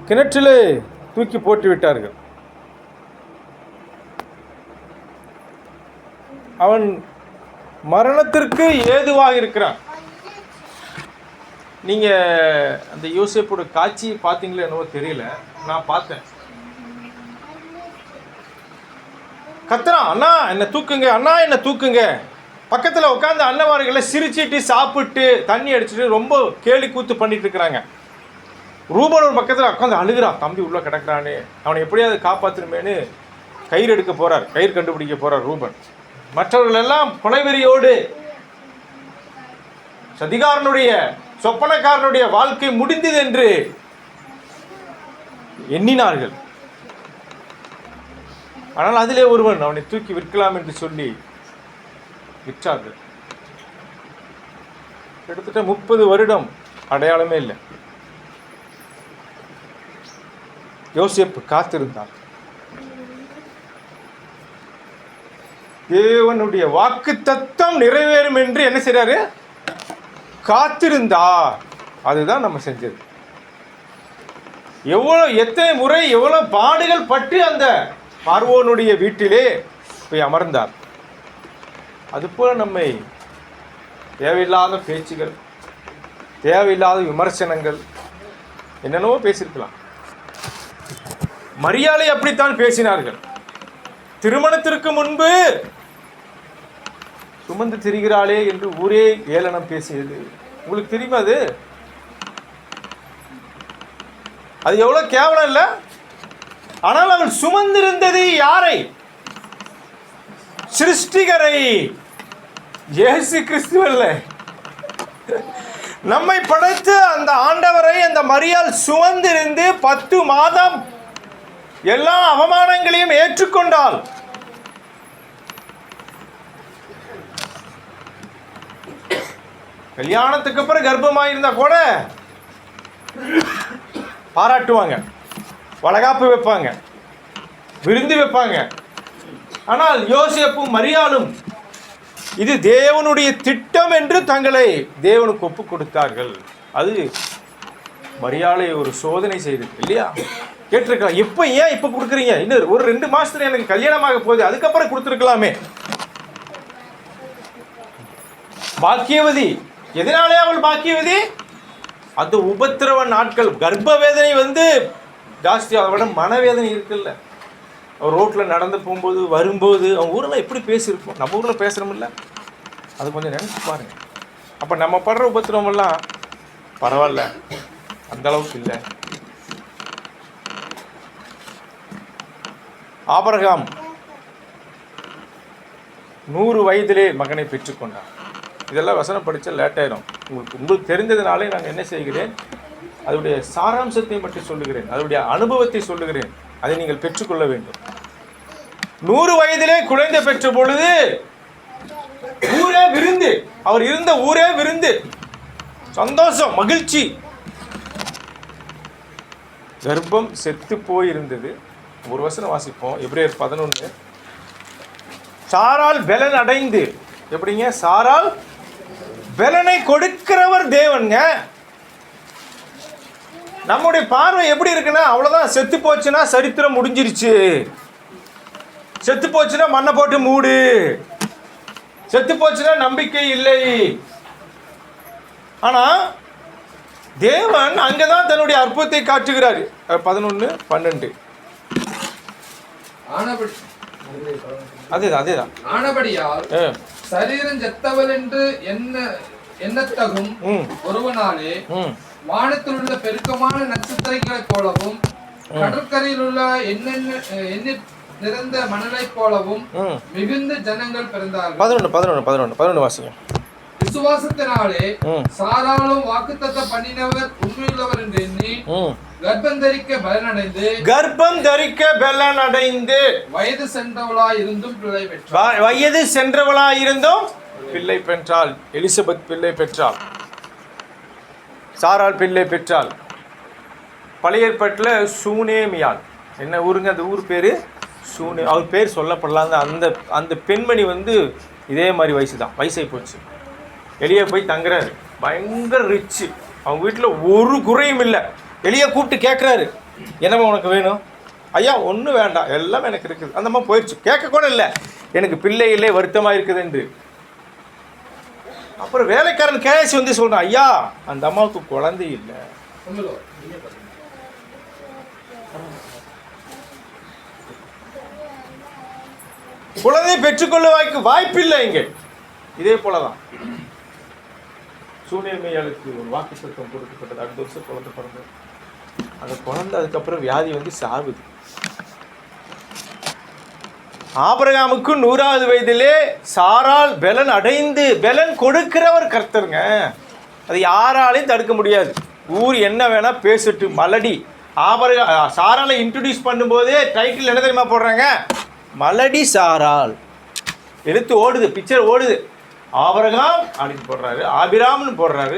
கிணற்றிலே தூக்கி போட்டு விட்டார்கள். அவன் மரணத்திற்கு ஏதுவாக இருக்கிறான். நீங்கள் அந்த யோசேப்போட காட்சி பார்த்தீங்களோ என்னவோ தெரியல, நான் பார்த்தேன். கத்துறான், அண்ணா என்னை தூக்குங்க, அண்ணா என்னை தூக்குங்க. பக்கத்தில் உட்காந்து அண்ணன்மார்களை சிரிச்சிட்டு சாப்பிட்டு தண்ணி அடிச்சுட்டு ரொம்ப கேலி கூத்து பண்ணிட்டு இருக்கிறாங்க. ரூபன் ஒரு பக்கத்தில் உட்காந்து அழுகிறான், தம்பி உள்ளே கிடக்கிறானே, அவனை எப்படியாவது காப்பாற்றணுமேனு கயிறு எடுக்க போகிறார், கயிறு கண்டுபிடிக்க போகிறார் ரூபன். மற்றவர்கள் எல்லாம் கொலைவெறியோடு சதிகாரனுடைய சொப்பனக்காரனுடைய வாழ்க்கை முடிந்தது என்று எண்ணினார்கள். ஆனால் அதிலே ஒருவன் அவனை தூக்கி விற்கலாம் என்று சொல்லி விற்றார்கள். கிட்டத்தட்ட 30 வருடம் அடையாளமே இல்லை. யோசேப்பு காத்திருந்தார். தேவனுடைய வாக்கு தத்தம் நிறைவேறும் என்று என்ன செய்றாரு? காத்திருந்தார். அதுதான் நம்ம செஞ்சது. எத்தனை முறை எவ்வளவு பாடுகள் பட்டு அந்த பார்வோனுடைய வீட்டிலே போய் அமர்ந்தார். அதுபோல நம்மை தேவையில்லாத பேச்சுகள், தேவையில்லாத விமர்சனங்கள் என்னென்னவோ பேசியிருக்கலாம். மரியாதை அப்படித்தான் பேசினார்கள். திருமணத்திற்கு முன்பு சுமந்து திரிகிறாளே என்று ஊரே ஏளனம் பேசியது. உங்களுக்கு தெரியுமா? அது எவ்வளவு கேவலம் இல்லை? ஆனால் அவள் சுமந்திருந்தது யாரை? சிருஷ்டிகரை, இயேசு கிறிஸ்துவல்ல. நம்மை படைத்து அந்த ஆண்டவரை அந்த மரியாள் சுமந்திருந்து 10 மாதம் எல்லா அவமானங்களையும் ஏற்றுக்கொண்டாள். கல்யாணத்துக்கு அப்புறம் கர்ப்பமாயிருந்தா கூட பாராட்டுவாங்க, வளகாப்பு வைப்பாங்க, விருந்து வைப்பாங்க. ஆனால் யோசேப்பும் மரியாளும் இது தேவனுடைய திட்டம் என்று தங்களை தேவனுக்கு ஒப்பு கொடுத்தார்கள். அது மரியாளை ஒரு சோதனை செய்தது இல்லையா? கேட்டிருக்கலாம், எப்போ ஏன் இப்போ கொடுக்குறீங்க? இன்னும் ஒரு 2 மாசத்துல எனக்கு கல்யாணமாக போகுது, அதுக்கப்புறம் கொடுத்துருக்கலாமே. பாக்கியவதி. எதனாலே அவள் பாக்கியவதி? அது உபத்திரவ நாட்கள். கர்ப்ப வேதனை ஜாஸ்தி, அதை விட மனவேதனை இருக்குல்ல. அவர் ரோட்டில் நடந்து போகும்போது வரும்போது அவங்க ஊரில் எப்படி பேசியிருப்போம், நம்ம ஊரில் பேசுகிறோமில்ல, அது கொஞ்சம் நினச்சி பாருங்க. அப்போ நம்ம படுற உபத்திரவமெல்லாம் பரவாயில்ல, அந்த அளவுக்கு இல்லை. ஆபிரகாம் 100 வயதிலே மகனை பெற்றுக்கொண்டார். இதெல்லாம் வசனம் படித்தா லேட் ஆயிரும். உங்களுக்கு தெரிந்ததுனாலே நான் என்ன செய்கிறேன், அதனுடைய சாராம்சத்தை மட்டும் சொல்லுகிறேன், அதனுடைய அனுபவத்தை சொல்லுகிறேன். அதை நீங்கள் பெற்றுக்கொள்ள வேண்டும். 100 வயதிலே குழந்தை பெற்ற பொழுது ஊரே விருந்து, அவர் இருந்த ஊரே விருந்து, சந்தோஷம், மகிழ்ச்சி. கர்ப்பம் செத்து போயிருந்தது. ஒரு வசனம் வாசிப்போம், எபிரேயர் 11. சாரால் பெலன் அடைந்து, எப்படிங்க? சாரால் பெலனை கொடுக்கிறவர் தேவன்ங்க. நம்முடைய பார்வை எப்படி இருக்குன்னா, அவ்வளோதான், செத்து போச்சுன்னா சரித்திரம் முடிஞ்சிருச்சு, செத்து போச்சுன்னா மண்ணை போட்டு மூடு, செத்து போச்சுன்னா நம்பிக்கை இல்லை. ஆனால் தேவன் அங்கதான் தன்னுடைய அற்புதத்தை காட்டுகிறார். 11:12. அதேதான். ஆனபடியால் சரீரம் செத்தவள் என்று எண்ணத்தகும் ஒருவனாலே வானத்தில் உள்ள பெருக்கமான நட்சத்திரங்களைப் போலவும் கடற்கரையில் உள்ள எண்ணெய் நிறைந்த மணலை போலவும் மிகுந்த ஜனங்கள் பிறந்தார்கள். 11 வாசிங்க. விசுவாசத்தினாலே சாராளும் வாக்குத்தத்தம் பண்ணினவர் உண்மையுள்ளவர் என்று எண்ணி கர்ப்பம் தரிக்க பலனடைந்து வயது சென்றவளாயிருந்தும் பிள்ளை பெற்றாள். எலிசபெத் பிள்ளை பெற்றாள், சாராள் பிள்ளை பெற்றாள். பழைய ஏற்பாட்டில் சூனேமியாள், என்ன ஊருங்க அந்த ஊர் பேர்? சூனே. அவர் பேர் சொல்லப்படலாம். அந்த பெண்மணி இதே மாதிரி வயசு தான், வயசாகி போச்சு. வெளியே போய் தங்குறாரு, பயங்கர ரிச்சு. அவங்க வீட்டில் ஒரு குறையும் இல்லை. எலியை கூப்பிட்டு கேட்குறாரு, என்னம்மா உனக்கு வேணும்? ஐயா ஒன்றும் வேண்டாம், எல்லாம் எனக்கு இருக்குது. அந்த அம்மா போயிடுச்சு, கேட்க கூட இல்லை, எனக்கு பிள்ளை இல்லை, வருத்தமாக இருக்குதுன்று. அப்புறம் வேலைக்காரன் கேசி வந்து சொல்கிறான், ஐயா அந்த அம்மாவுக்கு குழந்தை இல்லை. குழந்தையை பெற்றுக்கொள்ள வாய்ப்பில்லை இங்கே. இதே போலதான் சூனியமையாளுக்கு ஒரு வாக்கு சத்தம் கொடுக்கப்பட்டது. அடுத்த வருஷம் குழந்தை பிறந்தது. அந்த குழந்தை அதுக்கப்புறம் வியாதி வந்து சாகுது. ஆபிரகாமுக்கு 100வது வயதிலே சாரால் பெலன் அடைந்து, பெலன் கொடுக்கிறவர் கர்த்தருங்க. அது யாராலையும் தடுக்க முடியாது. ஊர் என்ன வேணா பேசிட்டு மலடி. சாராலை இன்ட்ரடியூஸ் பண்ணும்போதே டைட்டில் என்ன தெரியுமா போடுறாங்க? மலடி சாரால். எழுத்து ஓடுது, பிக்சர் ஓடுது. ஆபிரகாம் அப்படின்னு போடுறாரு, ஆபிராம்னு போடுறாரு.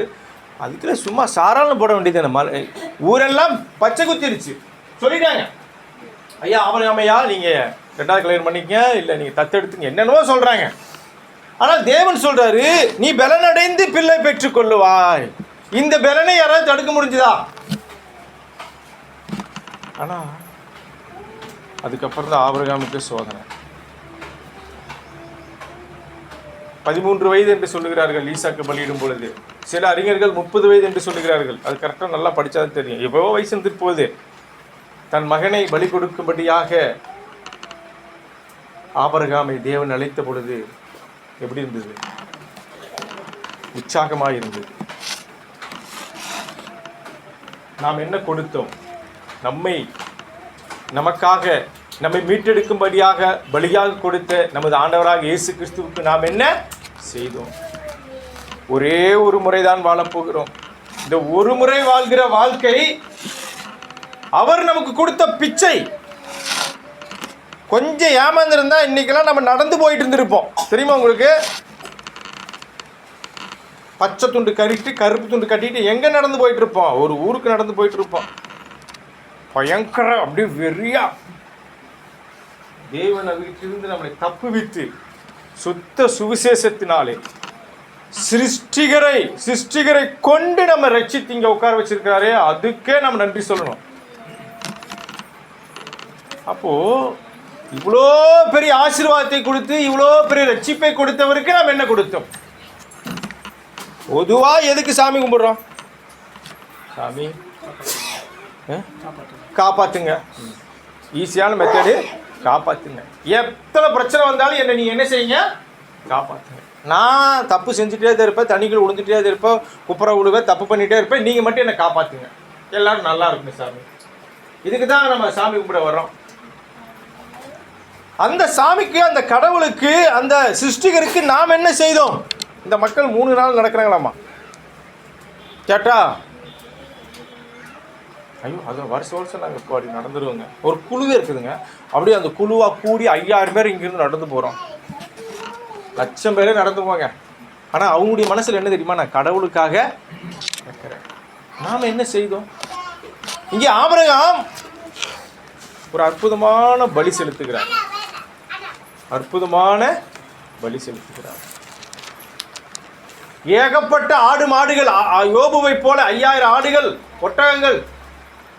அதுக்குள்ள சும்மா சாரால்னு போட வேண்டியது. ஊரெல்லாம் பச்சை குத்திருச்சு, சொல்லிட்டாங்க, ஐயா ஆபிரகாம் ஐயா நீங்கள் 2வது கல்யாணம் பண்ணிக்க, இல்லை நீங்கள் தத்தெடுத்துங்க, என்னென்னவோ சொல்கிறாங்க. ஆனால் தேவன் சொல்கிறாரு, நீ பலனடைந்து பிள்ளை பெற்றுக்கொள்ளுவாய். இந்த பலனை யாராவது தடுக்க முடிஞ்சுதா? ஆனால் அதுக்கப்புறம் தான் ஆபிரகாமுக்கு சோதனை. 13 வயது என்று சொல்லுகிறார்கள் ஈசாக்கு பலியிடும் பொழுது. சில அறிஞர்கள் 30 வயது என்று சொல்லுகிறார்கள். அது கரெக்டாக நல்லா படித்தாதான் தெரியும். எவ்வளோ வயசு இருந்துட்டு போகுது. தன் மகனை பலி கொடுக்கும்படியாக ஆபிரகாமை தேவன் அழைத்த பொழுது எப்படி இருந்தது? உற்சாகமாக இருந்தது. நாம் என்ன கொடுத்தோம்? நமக்காக நம்மை மீட்டெடுக்கும்படியாக பலியாக கொடுத்த நமது ஆண்டவராக இயேசு கிறிஸ்துவுக்கு நாம் என்ன செய்தோம்? ஒரே ஒரு முறைதான் வாழப்போகிறோம். இந்த ஒரு முறை வாழ்கிற வாழ்க்கை அவர் நமக்கு கொடுத்த பிச்சை. கொஞ்சம் ஏமாந்திருந்தா இன்னைக்கெல்லாம் நம்ம நடந்து போயிட்டு இருந்திருப்போம். தெரியுமா உங்களுக்கு? பச்சை துண்டு கட்டிட்டு கருப்பு துண்டு கட்டிட்டு எங்க நடந்து போயிட்டு இருப்போம்? ஒரு ஊருக்கு நடந்து போயிட்டு இருப்போம். பயங்கர அப்படியே வெறியா தேவனை வீட்டிலிருந்து நம்மளை தப்புவித்து சுத்த சுவிசேஷத்தினாலே சிருஷ்டிகரை கொண்டு நம்ம ரட்சித்து இங்க உட்கார வச்சிருக்காரே, அதுக்கே நம்ம நன்றி சொல்லணும். அப்போ இவ்வளோ பெரிய ஆசீர்வாதத்தை கொடுத்து இவ்வளோ பெரிய ரட்சிப்பை கொடுத்தவருக்கு நாம் என்ன கொடுத்தோம்? பொதுவா எதுக்கு சாமி கும்பிடுறோம்? சாமி காப்பாத்துங்க, ஈஸியான மெத்தடு, காப்பாத்துங்க. எத்தனை பிரச்சனை வந்தாலும் என்ன நீங்க என்ன செய்யுங்க? காப்பாத்துங்க. நான் தப்பு செஞ்சுட்டே தான் இருப்பேன், தண்ணிக்குள்ள விழுந்துட்டே தான் இருப்பேன், குப்புற விழுவேன், தப்பு பண்ணிட்டே இருப்பேன், நீங்க மட்டும் என்னை காப்பாத்துங்க, எல்லாரும் நல்லா இருக்குங்க சாமி. இதுக்கு தான் நம்ம சாமி கும்பிட வர்றோம். அந்த சாமிக்கு, அந்த கடவுளுக்கு, அந்த சிருஷ்டிகருக்கு நாம் என்ன செய்தோம்? இந்த மக்கள் 3 நாள் நடக்கிறாங்களாமா கேட்டா, ஐயோ அது வருஷம் நாங்கள் இப்போ அப்படி நடந்துருவோங்க. ஒரு குழுவே இருக்குதுங்க, அப்படியே அந்த குழுவாக கூடி 5000 பேர் இங்கேருந்து நடந்து போகிறோம். 1,00,000 பேரே நடந்து போங்க. ஆனால் அவங்களுடைய மனசில் என்ன தெரியுமா? நான் கடவுளுக்காக வைக்கிறேன். நாம் என்ன செய்தோம்? இங்கே ஆபிரகாம் ஒரு அற்புதமான பலி செலுத்துகிறார். ஏகப்பட்ட ஆடு மாடுகள், யோபுவை போல 5000 ஆடுகள், ஒட்டகங்கள்,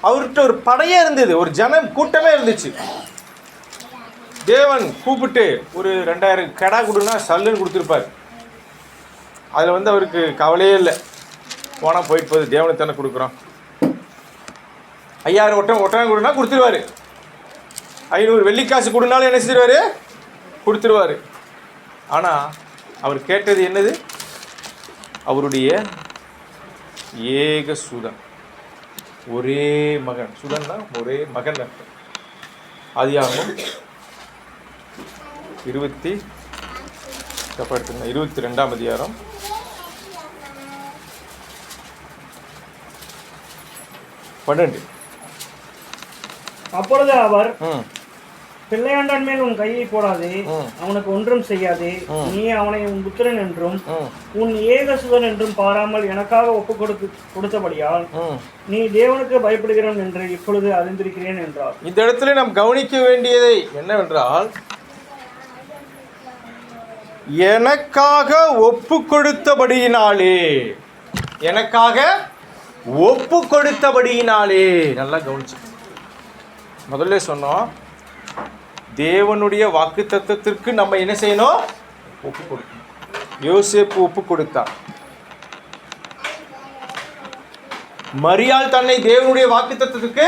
அவர்கிட்ட ஒரு படையே இருந்தது, ஒரு ஜனம் கூட்டமே இருந்துச்சு. தேவன் கூப்பிட்டு ஒரு 2000 கடா கொடுன்னா சல்லுன்னு கொடுத்துருப்பார். அதில் அவருக்கு கவலையே இல்லை, போனால் போயிட்டு போகுது, தேவனுக்கு தானே கொடுக்குறோம். 5000 ஒட்டகம் கொடுனா கொடுத்துருவாரு. 500 வெள்ளிக்காசு கொடுனாலும் என்ன செஞ்சிருவாரு? கொடுத்துருவாரு. ஆனால் அவர் கேட்டது என்னது? அவருடைய ஏக சுதன், ஒரே மகன். சுதன் தான் ஒரே மகன் அர்த்தம். ஆதியாகமம் 22ஆம் அதிகாரம் 12. அப்பொழுது அவர், பிள்ளையாண்டான் மேல் உன் கையை போடாதே, அவனுக்கு ஒன்றும் செய்யாதே, நீ அவனை உன் புத்திரன் என்றும் உன் ஏகசுதன் என்றும் பாராமல் எனக்காக ஒப்பு கொடுத்தபடியால் நீ தேவனுக்கு பயப்படுகிறவன் என்று இப்பொழுது அறிந்திருக்கிறேன் என்றார். இந்த இடத்துல நாம் கவனிக்க வேண்டியதை என்னவென்றால், எனக்காக ஒப்பு கொடுத்தபடியினாலே, எனக்காக ஒப்பு கொடுத்தபடியினாலே. நல்லா கவனிச்சு, முதல்ல சொன்னோம், தேவனுடைய வாக்குத்தத்தத்திற்கு நம்ம என்ன செய்யணும்? ஒப்பு கொடுக்கணும். யோசேப்பு ஒப்பு கொடுத்தார். மரியாள் தன்னை தேவனுடைய வாக்குத்தத்தத்துக்கு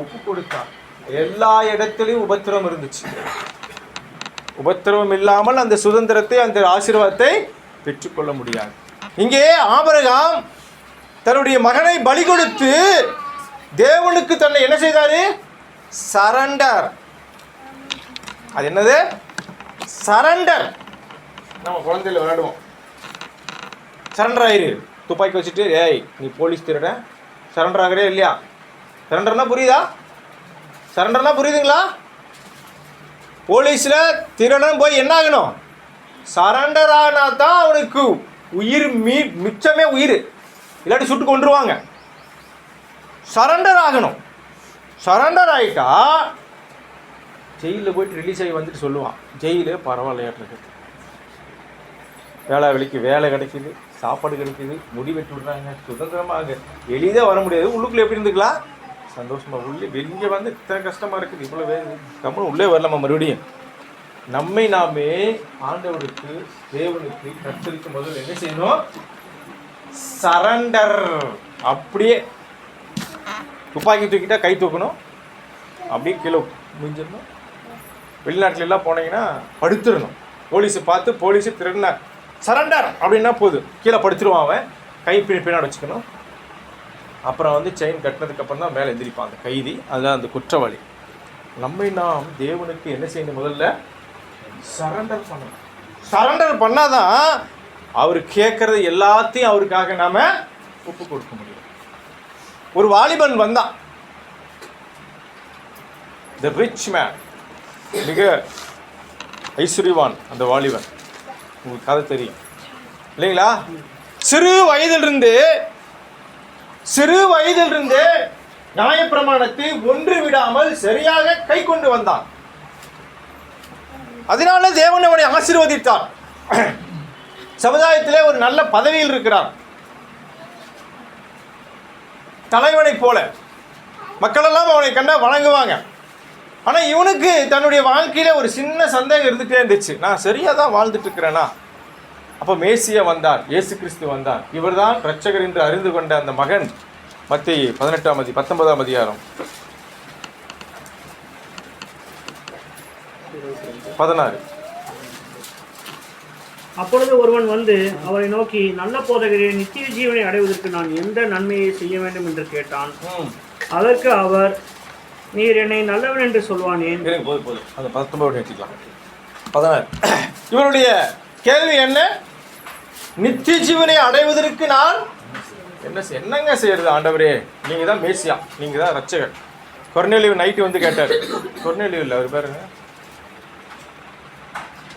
ஒப்பு கொடுத்தார். எல்லா இடத்திலும் உபத்திரவம் இருந்துச்சு. உபத்திரவம் இல்லாமல் அந்த சுதந்திரத்தை, அந்த ஆசீர்வாதத்தை பெற்றுக்கொள்ள முடியாது. இங்கே ஆபிரகாம் தன்னுடைய மகனை பலி கொடுத்து தேவனுக்கு தன்னை என்ன செய்தாரு? சரண்டர். அது என்னது? சரண்டர். நம்ம குழந்தையில விளையாடுவோம், சரண்டர் ஆயிரு, துப்பாக்கி வச்சுட்டு, ஏய் நீ போலீஸ் திருட, சரண்டர் ஆகிறே இல்லையா? சரண்டர்னா புரியுதா? சரண்டர்னா புரியுதுங்களா? போலீஸில் திருடன் போய் என்ன ஆகணும்? சரண்டர் ஆனா தான் அவனுக்கு உயிர் மிச்சமே உயிர், இல்லாட்டி சுட்டு கொண்டுருவாங்க. சரண்டர் ஆகணும். சரண்டர் ஆகிட்டா ஜெயிலில் போயிட்டு ரிலீஸ் ஆகி வந்துட்டு சொல்லுவான், ஜெயிலு பரவாயில்லையாட்டு, வேலை கிடைக்குது, சாப்பாடு கிடைக்குது, முடி வெட்டி விடுறாங்க, சுதந்திரமாக எளிதாக வர முடியாது. உள்ளுக்குள்ளே எப்படி இருந்துக்கலாம்? சந்தோஷமாக. உள்ளே வெளியே வந்து இத்தனை கஷ்டமாக இருக்குது, இவ்வளோ கம்மன் உள்ளே வரலாமா? மறுபடியும் நம்மை நாமே ஆண்டவருக்கு, தேவனுக்கு கற்றளிக்கும் முதல்ல என்ன செய்யணும்? சரண்டர். அப்படியே துப்பாக்கி தூக்கிட்டா கை தூக்கணும், அப்படியே கீழே முடிஞ்சிடணும். வெளிநாட்டில எல்லாம் போனீங்கன்னா படுத்துடணும். போலீஸை பார்த்து போலீஸு திருடினா சரண்டர் அப்படின்னா போதும், கீழே படுத்துருவான் அவன். கை பின்னாடி வச்சுக்கணும். அப்புறம் வந்து செயின் கட்டினதுக்கப்புறம் தான் மேலே எந்திரிப்பாங்க கைதி, அதுதான் அந்த குற்றவாளி. நம்மை நாம் தேவனுக்கு என்ன செய்யணும்? முதல்ல சரண்டர் பண்ணணும். சரண்டர் பண்ணாதான் அவர் கேட்கறது எல்லாத்தையும் அவருக்காக நாம ஒப்பு கொடுக்க முடியும். ஒரு வாலிபன் வந்தான், தி ரிச் மேன், மிக ஐஸ்வர்யவான் அந்த வாலிபன். உங்களுக்கு கதை தெரியும் இல்லைங்களா? சிறு வயதிலிருந்து நியாயப்பிரமாணத்தை ஒன்று விடாமல் சரியாக கை கொண்டு வந்தான். அதனால தேவன் அவனை ஆசீர்வதித்தார். சமுதாயத்திலே ஒரு நல்ல பதவியில் இருக்கிறார், தலைவனை போல. மக்கள் எல்லாம் அவனை கண்டா வணங்குவாங்க. ஆனால் இவனுக்கு தன்னுடைய வாழ்க்கையில ஒரு சின்ன சந்தேகம் இருந்துகிட்டே இருந்துச்சு, நான் சரியாக தான் வாழ்ந்துட்டு இருக்கிறேனா? அப்போ மேசியா வந்தார், இயேசு கிறிஸ்து வந்தார், இவர் தான் இரட்சகர் என்று அறிந்து கொண்ட அந்த மகன். மத்தேயு 19ஆம் அதிகாரம் 16. அப்பொழுது ஒருவன் வந்து அவரை நோக்கி, நல்ல போதகரே, நித்திய ஜீவனை அடைவதற்கு நான் எந்த நன்மையை செய்ய வேண்டும் என்று கேட்டான். அதற்கு அவர், நீர் என்னை நல்லவன் என்று சொல்வானேன். போதும் அந்த 19 எடுத்துக்கலாம். 16. இவருடைய கேள்வி என்ன? நித்திய ஜீவனை அடைவதற்கு நான் என்னங்க செய்யறது ஆண்டவரே? நீங்க தான் மேசியா, நீங்க தான் ரட்சகர். கொர்நேலியு நைட்டு வந்து கேட்டார். கொர்நேலியு இல்லை, அவர் பேரு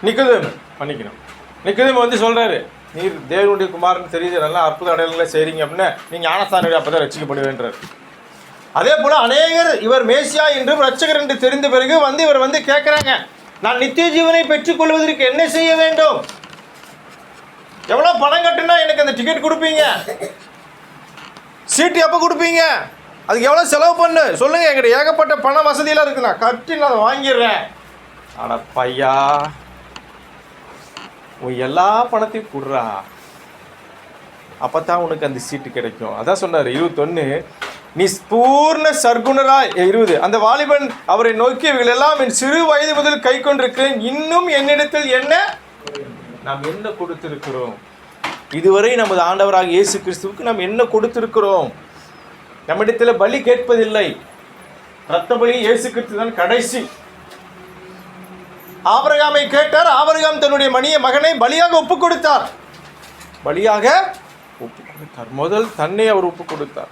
நிக்கோதேமு, மன்னிக்கணும். நிக்கோதேமு வந்து சொல்றாரு, நீர் தேவனுடைய குமாரன் தெரியுது, நல்லா அற்புத அடையாளங்களை செய்றீங்க அப்படின்னா நீங்க ஞானஸ்தானம் அப்பதான் ரட்சிக்கப்படுவேன்றார். அதே போல அநேகர் இவர் மேசியா என்றும் ரட்சகர் என்று தெரிந்த பிறகு வந்து இவர் வந்து கேட்கிறாங்க, நான் நித்திய ஜீவனை பெற்றுக்கொள்வதற்கு என்ன செய்ய வேண்டும்? எவ்வளவு பணம் கட்டுனா எனக்கு அந்த டிக்கெட் கொடுப்பீங்க? சீட்டு எப்போ கொடுப்பீங்க? அதுக்கு எவ்வளோ செலவு பண்ணு சொல்லுங்க, எங்கிட்ட ஏகப்பட்ட பண வசதியெல்லாம் இருக்கு, நான் கட்டி நான் அதை வாங்கிடுறேன். ஆனால் பையா, உன் எல்லா பணத்தையும் கொடுறா, அப்போ தான் உனக்கு அந்த சீட்டு கிடைக்கும். அதான் சொன்னார் 21, நீ பூர்ண சர்க்குணராய் 20. அந்த வாலிபன் அவரை நோக்கி, இவர்கள் எல்லாம் என் சிறு வயது முதல் கை கொண்டிருக்கிறேன், இன்னும் என்னிடத்தில் என்ன நாம் என்ன கொடுத்திருக்கிறோம்? இதுவரை நமது ஆண்டவராக இயேசு கிறிஸ்துவுக்கு நாம் என்ன கொடுத்திருக்கிறோம்? நம்மிடத்தில் பலி கேட்பதில்லை, இரத்த பலி இயேசு கிறிஸ்து தான் கடைசி. ஆபிரகாமை கேட்டார், ஆபிரகாம் தன்னுடைய மகனை பலியாக ஒப்பு கொடுத்தார். முதல் தன்னை அவர் ஒப்பு கொடுத்தார்.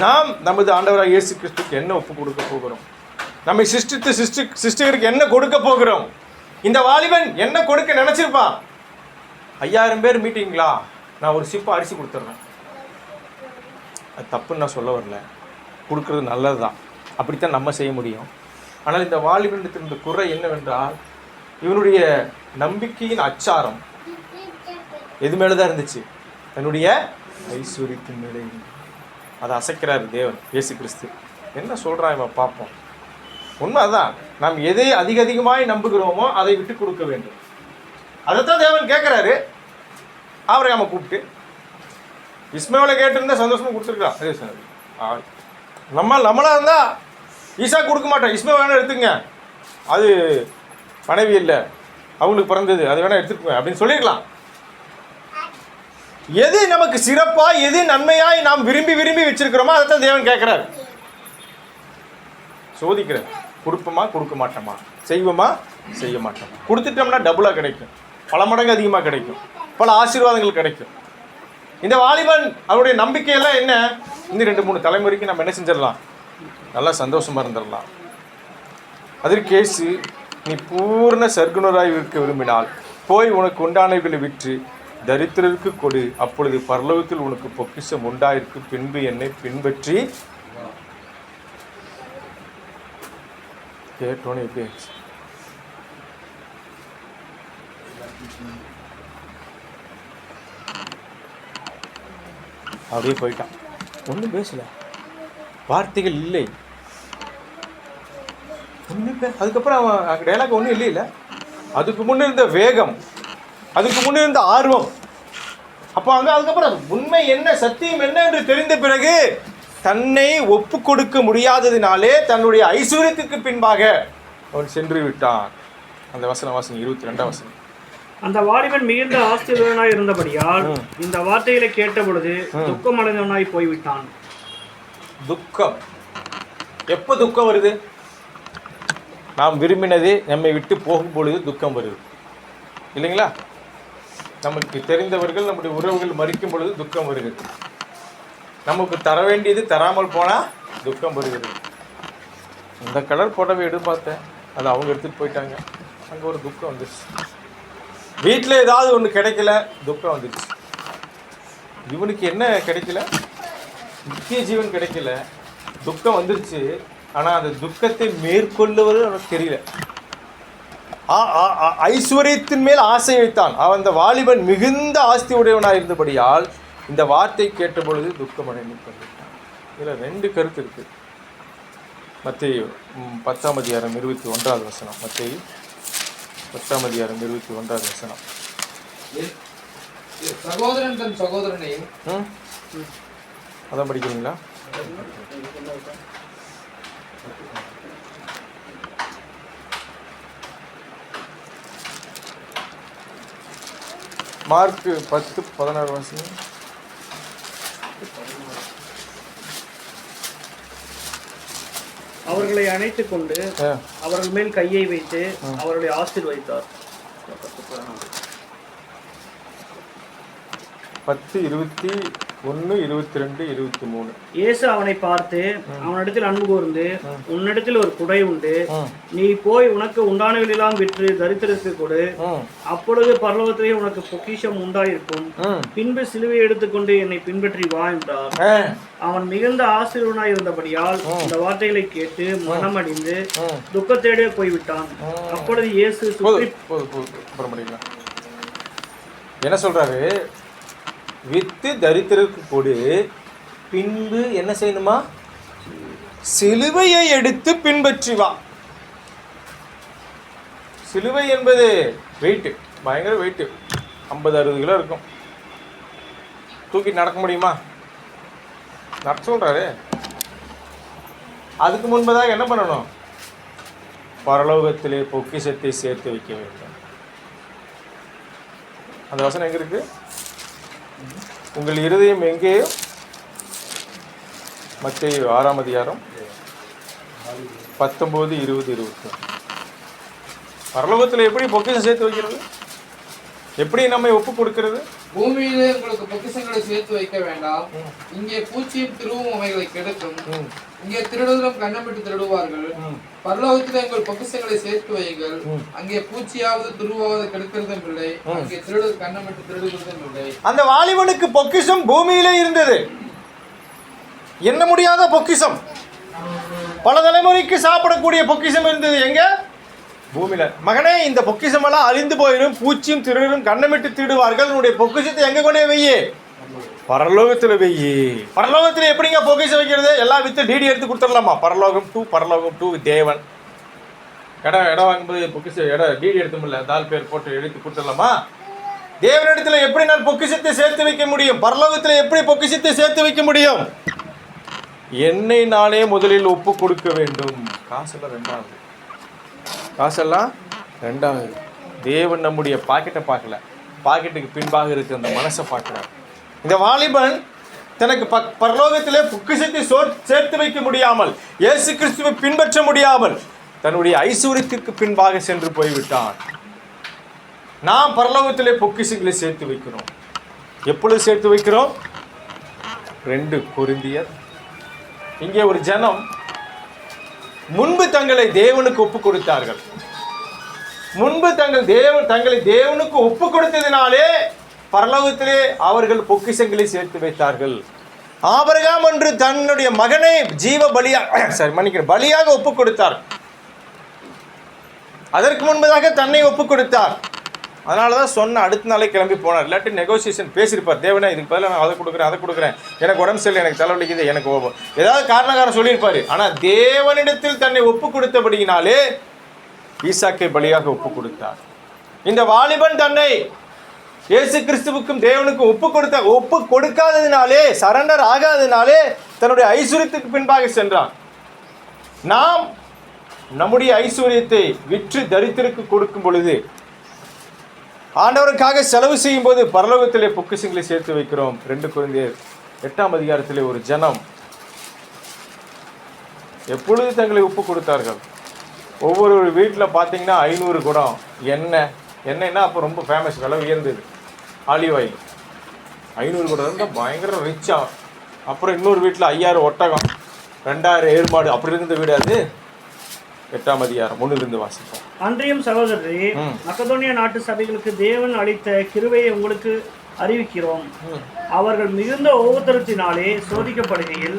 நாம் நமது ஆண்டவராக இயேசு கிறிஸ்துக்கு என்ன ஒப்பு கொடுக்க போகிறோம்? நம்மை சிருஷ்டிகருக்கு என்ன கொடுக்க போகிறோம்? இந்த வாலிபன் என்ன கொடுக்க நினைச்சிருப்பான்? 5000 பேர் மீட்டிங்களா, நான் ஒரு சிப்ப அரிசி கொடுத்துட்றேன். அது தப்புன்னு நான் சொல்ல வரல, கொடுக்கறது நல்லது தான், அப்படித்தான் நம்ம செய்ய முடியும். ஆனால் இந்த வாலிபனுக்கு இருந்த குறை என்னவென்றால், இவனுடைய நம்பிக்கையின் அச்சாரம் எது மேலே தான் இருந்துச்சு? தன்னுடைய ஐஸ்வர்யத்தின் மேலே அதை அசைக்கிறார் தேவன் இயேசு கிறிஸ்து. என்ன சொல்கிறான் இவன் பார்ப்போம். உண்மை அதான், நாம் எதை அதிகமாய் நம்புகிறோமோ அதை விட்டு கொடுக்க வேண்டும். அதைத்தான் தேவன் கேட்குறாரு. அவரை நம்ம கூப்பிட்டு இஸ்மாவேலை கேட்டிருந்தா சந்தோஷமாக கொடுத்துருக்கலாம். அதே சார் நம்மளாக இருந்தால் ஈஸா கொடுக்க மாட்டோம். இஸ்மாவேல் வேணால் எடுத்துங்க, அது மனைவி இல்லை, அவங்களுக்கு பிறந்தது, அது வேணால் எடுத்துக்கோங்க அப்படின்னு சொல்லியிருக்கலாம். எது நமக்கு சிறப்பாக எது நன்மையாய் நாம் விரும்பி வச்சிருக்கிறோமோ அதைத்தான் தேவன் கேட்குறாரு. சோதிக்கிறார். கொடுப்போமா கொடுக்க மாட்டோமா, செய்வோமா செய்ய மாட்டோமா. கொடுத்துட்டோம்னா டபுளாக கிடைக்கும், பல மடங்கு அதிகமாக கிடைக்கும், பல ஆசீர்வாதங்கள் கிடைக்கும். இந்த வாலிபன் அவருடைய நம்பிக்கையெல்லாம் என்ன, இன்னும் 2-3 தலைமுறைக்கு நம்ம என்ன செஞ்சிடலாம், நல்லா சந்தோஷமாக இருந்துடலாம். அதற்கு இயேசு, நீ பூர்ண சர்க்குணராய் இருக்க விரும்பினால் போய் உனக்கு உண்டானவைகளை விற்று தரித்திரருக்கு கொடு, அப்பொழுது பரலோகத்தில் உனக்கு பொக்கிஷம் உண்டாயிருக்கு, பின்பு என்னை பின்பற்றி. கேட்டோன்னு எப்படி ஆச்சு? அப்படியே போயிட்டான், ஒன்றும் பேசல, வார்த்தைகள் இல்லை, அதுக்கப்புறம் அவன் டைலாக் ஒன்றும் இல்லை. அதுக்கு முன்னே இருந்த வேகம், அதுக்கு முன்னே இருந்த ஆர்வம், அப்போ அதுக்கப்புறம் உண்மை என்ன சத்தியம் என்ன என்று தெரிந்த பிறகு தன்னை ஒப்பு கொடுக்க முடியாததினாலே தன்னுடைய ஐஸ்வர்யத்துக்கு பின்பாக அவன் சென்று விட்டான். அந்த வசனம் 22ஆம் வசனம். அந்த வாலிபன் மிகுந்த ஆஸ்திரனாய் இருந்தபடியால் இந்த வார்த்தைகளை கேட்ட பொழுது துக்கம் அடைந்தவனாய் போய்விட்டான். துக்கம் எப்போ துக்கம் வருது? நாம் விரும்பினது நம்மை விட்டு போகும் பொழுது துக்கம் வருது இல்லைங்களா? நமக்கு தெரிந்தவர்கள் நம்முடைய உறவுகள் மறிக்கும் பொழுது துக்கம் வருகிறது. நமக்கு தர வேண்டியது தராமல் போனால் துக்கம் வருகிறது. இந்த கலர் புடவை எடுத்து பார்த்தேன், அது அவங்க எடுத்துகிட்டு போயிட்டாங்க, அங்கே ஒரு துக்கம் வந்துடுச்சு. வீட்டில் ஏதாவது ஒன்று கிடைக்கல, துக்கம் வந்துடுச்சு. இவனுக்கு என்ன கிடைக்கல, நித்திய ஜீவன் கிடைக்கல, துக்கம் வந்துடுச்சு. ஆனால் அந்த துக்கத்தை மேற்கொள்ளுவது அவனுக்கு தெரியல. ஐஸ்வர்யத்தின் மேல் ஆசை வைத்தான். அவன் அந்த வாலிபன் மிகுந்த ஆஸ்தி உடையவனாக இருந்தபடியால் இந்த வார்த்தை கேட்ட பொழுது துக்கம் அடைந்து கொண்டிருக்கான். இதில் 2 கருத்து இருக்குது. மத்தேயு 10ஆம் அதிகாரம் 21ஆவது வசனம். மத்தேயு 10ஆம் அதிகாரம் 21ஆவது வசனம். சகோதரன் தன் சகோதரனையும் அதான் படிக்கிறீங்களா? மார்க் 10:16 வசனம். அவர்களை அணைத்துக் கொண்டு அவர்கள் மேல் கையை வைத்து அவர்களை ஆசீர்வதித்தார். 10:21, 22, 23. இயேசு அவனை பார்த்து அவனிடத்தில் அன்பு கூர்ந்து, உன்னிடத்தில் ஒரு குடை உண்டு, நீ போய் உனக்கு உண்டானவர்களெல்லாம் விற்று தரித்திரருக்கு கொடு, அப்பொழுது பரலோகத்திலே உனக்கு பொக்கிஷம் உண்டாயிருக்கும், பின்பு சிலுவை எடுத்துக்கொண்டு என்னை பின்பற்றி வா என்றார். அவன் மிகுந்த ஆசீர்வனாய் இருந்தபடியால் இந்த வார்த்தைகளை கேட்டு மனமடிந்து துக்கத்தோடே போய்விட்டான். அப்பொழுது இயேசு என்ன சொல்றாரு? வித்து தரித்திரருக்கு கொடு, பின்பு என்ன செய்யணுமா, சிலுவையை எடுத்து பின்பற்றி வா. சிலுவை என்பது வெயிட்டு, பயங்கர வெயிட்டு, 50-60 கிலோ இருக்கும். தூக்கி நடக்க முடியுமா? நடக்க சொல்றாரு. அதுக்கு முன்பதாக என்ன பண்ணணும்? பரலோகத்திலே பொக்கிஷத்தை சேர்த்து வைக்க வேண்டும். அந்த வசனம் எங்க இருக்கு? உங்கள் இருதயம் எங்கேயோ? மத்தேயு 6ஆம் அதிகாரம் 19, 20, 21. பரலோகத்தில் எப்படி பொக்கிஷம் சேர்த்து வைக்கிறது? எப்படி நம்மை ஒப்பு கொடுக்கிறது? பூமியிலே உங்களுக்கு பொக்கிஷங்களை சேர்த்து வைக்க வேண்டாம், இங்கே பூச்சியும் திருவும் அவைகளை கெடுக்கும், இங்கே திருடுதலும் கண்ணமிட்டு திருடுவார்கள். பரலோகத்திலே உங்கள் பொக்கிஷங்களை சேர்த்து வையுங்கள், அங்கே பூச்சியாவது துருவாவது கெடுக்கிறதும் இல்லை, அங்கே திருடுதல் கண்ணமிட்டு திருடுகிறதும் இல்லை. அந்த வாலிபனுக்கு பொக்கிஷம் பூமியிலே இருந்தது, எண்ண முடியாத பொக்கிஷம், பல தலைமுறைக்கு சாப்பிடக்கூடிய பொக்கிஷம் இருந்தது. எங்க? பூமியில. மகனே, இந்த பொக்கிஷமெல்லாம் அழிந்து போயிடும், பூச்சியும் திருடும் கண்ணமிட்டு திருடுவார்கள், உன்னுடைய பொக்கிஷத்தை எங்க கொண்டே வையே? பரலோகத்தில் வெயி. பரலோகத்தில் எப்படிங்க பொக்கிஷம் வைக்கிறது? எல்லாம் வித்து டிடி எடுத்து கொடுத்துடலாமா? பரலோகம் டூ தேவன். இடம் வாங்கும்போது பொக்கிஷம் டிடி எடுத்து முடியல, தால் பேர் போட்டு எடுத்து கொடுத்துடலாமா? தேவனிடத்தில் எப்படி நான் பொக்கிஷத்தை சேர்த்து வைக்க முடியும்? பரலோகத்தில் எப்படி பொக்கிஷத்தை சேர்த்து வைக்க முடியும்? என்னை நானே முதலில் ஒப்பு கொடுக்க வேண்டும். காசெல்லாம் ரெண்டாவது. தேவன் நம்முடைய பாக்கெட்டை பார்க்கல, பாக்கெட்டுக்கு பின்பாக இருக்க அந்த மனசை பார்க்கிறார். இந்த வாலிபன் தனக்கு பரலோகத்திலே பொக்கிஷத்தை சேர்த்து வைக்க முடியாமல், இயேசு கிறிஸ்துவை பின்பற்ற முடியாமல் தன்னுடைய ஐஸ்வர்யத்திற்கு பின்பாக சென்று போய்விட்டான். நாம் பரலோகத்திலே பொக்கிஷங்களை சேர்த்து வைக்கிறோம். எப்பொழுது சேர்த்து வைக்கிறோம்? 2 கொரிந்தியர். இங்கே ஒரு ஜனம் முன்பு தங்களை தேவனுக்கு ஒப்பு கொடுத்தார்கள். முன்பு தங்களை தேவனுக்கு ஒப்பு கொடுத்ததினாலே பரலோகத்திலே அவர்கள் பொக்கிஷங்களை சேர்த்து வைத்தார்கள். ஆபிரகாம் என்று தன்னுடைய மகனை பலியாக ஒப்பு கொடுத்தார். அதற்கு முன்பதாக தன்னை ஒப்பு கொடுத்தார். அதனால தான் சொன்ன அடுத்த நாளே கிளம்பி போனார். இல்லாட்டி நெகோசியேஷன் பேசியிருப்பார். தேவனே இதுக்கு பதிலாக நான் அதை கொடுக்குறேன், எனக்கு உடம்பு சரியில்லை, எனக்கு தலைவலிக்குது, எனக்கு ஏதாவது காரணக்காரன் சொல்லியிருப்பார். ஆனால் தேவனிடத்தில் தன்னை ஒப்பு கொடுத்தபடியினாலே ஈசாக்கை பலியாக ஒப்பு கொடுத்தார். இந்த வாலிபன் தன்னை இயேசு கிறிஸ்துவுக்கும் தேவனுக்கும் ஒப்பு கொடுக்காததினாலே, சரண்டர் ஆகாததினாலே தன்னுடைய ஐஸ்வர்யத்துக்கு பின்பாக சென்றான். நாம் நம்முடைய ஐஸ்வர்யத்தை விற்று தரித்திற்கு கொடுக்கும் பொழுது, ஆண்டவருக்காக செலவு செய்யும் போது பரலோகத்திலே பொக்கிஷங்களை சேர்த்து வைக்கிறோம். 2 கொரிந்தியர் 8ஆம் அதிகாரத்திலே ஒரு ஜனம் எப்பொழுது தங்களை ஒப்பு கொடுத்தார்கள். ஒவ்வொரு வீட்டில் பார்த்தீங்கன்னா 500 குடம் எண்ணெய்னா அப்போ ரொம்ப ஃபேமஸ், விலை உயர்ந்தது. ஆலிவ் ஆயில் 500 குடம் இருந்தால் பயங்கர ரிச்சா. அப்புறம் இன்னொரு வீட்டில் 5000 ஒட்டகம், 2000 ஏர்மாடு, அப்படி இருந்த வீடு. அது 8ஆம் அதிகாரம் 1 வாசிப்போம். அன்றியும் சகோதரரே, மக்கதோனியா நாட்டு சபைகளுக்கு தேவன் அளித்த கிருபையை உங்களுக்கு அறிவிக்கிறோம். அவர்கள் மிகுந்த உபத்திரத்தினாலே சோதிக்கப்படுகையில்